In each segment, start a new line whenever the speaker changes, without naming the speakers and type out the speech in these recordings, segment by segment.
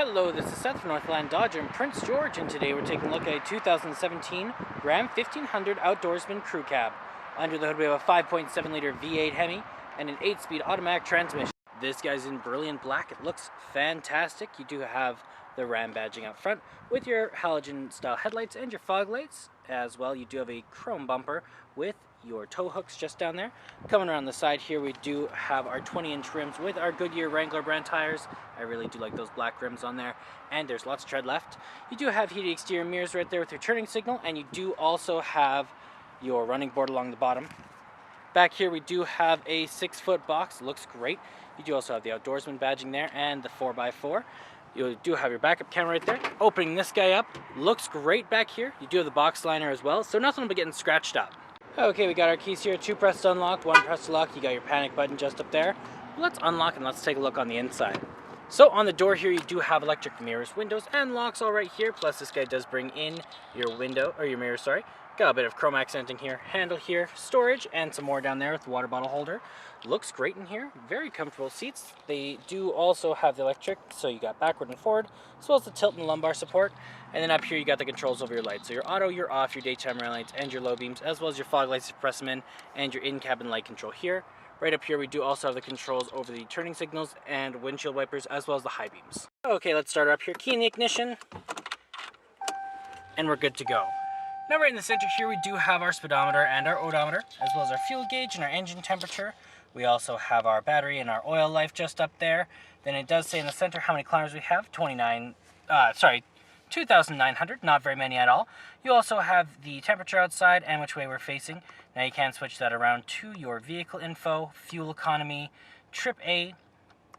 Hello, this is Seth from Northland Dodge in Prince George, and today we're taking a look at a 2017 Ram 1500 Outdoorsman Crew Cab. Under the hood we have a 5.7 liter V8 Hemi and an 8-speed automatic transmission. This guy's in brilliant black. It looks fantastic. You do have the Ram badging out front with your halogen style headlights and your fog lights. As well, you do have a chrome bumper with your tow hooks just down there. Coming around the side here, we do have our 20-inch rims with our Goodyear Wrangler brand tires. I really do like those black rims on there, and there's lots of tread left. You do have heated exterior mirrors right there with your turning signal, and you do also have your running board along the bottom. Back here we do have a 6-foot box. It looks great. You do also have the Outdoorsman badging there and the 4x4. You do have your backup camera right there. Opening this guy up, looks great back here. You do have the box liner as well, so nothing will be getting scratched up. Okay, we got our keys here, 2 pressed to unlock, 1 pressed to lock. You got your panic button just up there. Let's unlock and let's take a look on the inside. So on the door here, you do have electric mirrors, windows, and locks all right here. Plus this guy does bring in your window, or your mirror, sorry. Got a bit of chrome accenting here, handle here, storage, and some more down there with the water bottle holder. Looks great in here, very comfortable seats. They do also have the electric, so you got backward and forward, as well as the tilt and lumbar support. And then up here you got the controls over your lights. So your auto, your off, your daytime running lights, and your low beams, as well as your fog lights to press them in, and your in-cabin light control here. Right up here we do also have the controls over the turning signals and windshield wipers, as well as the high beams. Okay, let's start up here. Key in the ignition, and we're good to go. Now right in the center here we do have our speedometer and our odometer, as well as our fuel gauge and our engine temperature. We also have our battery and our oil life just up there. Then it does say in the center how many kilometers we have, 2,900, not very many at all. You also have the temperature outside and which way we're facing. Now you can switch that around to your vehicle info, fuel economy, trip A,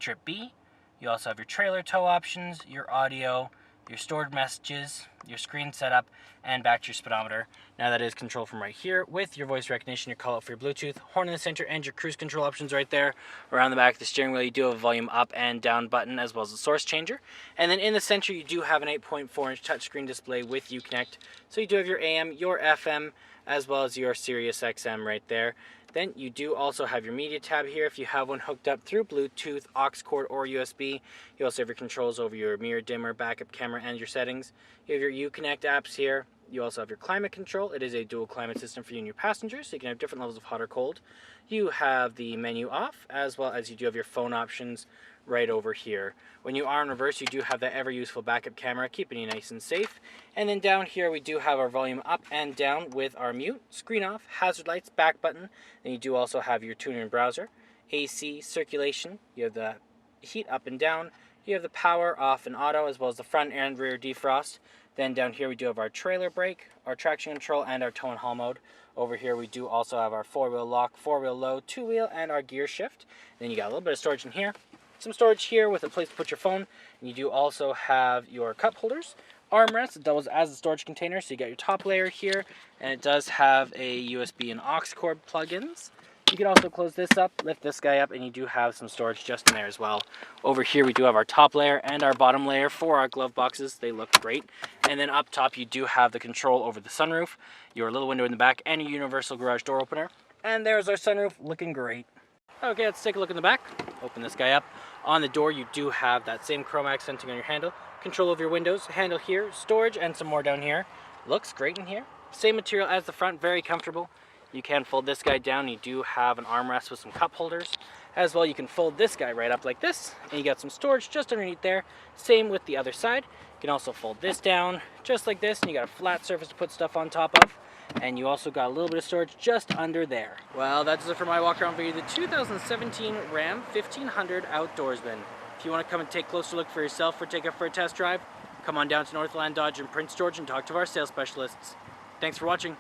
trip B. You also have your trailer tow options, your audio, your stored messages, your screen setup, and back to your speedometer. Now that is controlled from right here with your voice recognition, your call out for your Bluetooth, horn in the center, and your cruise control options right there. Around the back of the steering wheel you do have a volume up and down button, as well as a source changer. And then in the center you do have an 8.4-inch touchscreen display with Uconnect. So you do have your AM, your FM, as well as your Sirius XM right there. Then you do also have your media tab here if you have one hooked up through Bluetooth, aux cord, or USB. You also have your controls over your mirror dimmer, backup camera, and your settings. You have your Uconnect apps here. You also have your climate control. It is a dual climate system for you and your passengers, so you can have different levels of hot or cold. You have the menu off, as well as you do have your phone options right over here. When you are in reverse, you do have that ever useful backup camera, keeping you nice and safe. And then down here we do have our volume up and down with our mute, screen off, hazard lights, back button. Then you do also have your tuner and browser, AC, circulation. You have the heat up and down. You have the power off and auto, as well as the front and rear defrost. Then down here we do have our trailer brake, our traction control, and our tow and haul mode. Over here we do also have our 4-wheel lock, 4-wheel low, 2-wheel, and our gear shift. Then you got a little bit of storage in here. Some storage here with a place to put your phone. And you do also have your cup holders. Armrest, it doubles as a storage container, so you got your top layer here, and it does have a USB and aux cord plugins. You can also close this up, lift this guy up, and you do have some storage just in there as well. Over here we do have our top layer and our bottom layer for our glove boxes. They look great. And then up top you do have the control over the sunroof, your little window in the back, and your universal garage door opener. And there's our sunroof, looking great. Okay, let's take a look in the back. Open this guy up. On the door you do have that same chrome accenting on your handle, control over your windows, handle here, storage, and some more down here. Looks great in here. Same material as the front, very comfortable. You can fold this guy down. You do have an armrest with some cup holders. As well, you can fold this guy right up like this, and you got some storage just underneath there. Same with the other side. You can also fold this down just like this, and you got a flat surface to put stuff on top of. And you also got a little bit of storage just under there. Well, that's it for my walk around video, the 2017 Ram 1500 Outdoorsman. If you want to come and take a closer look for yourself or take it for a test drive, come on down to Northland Dodge in Prince George and talk to our sales specialists. Thanks for watching.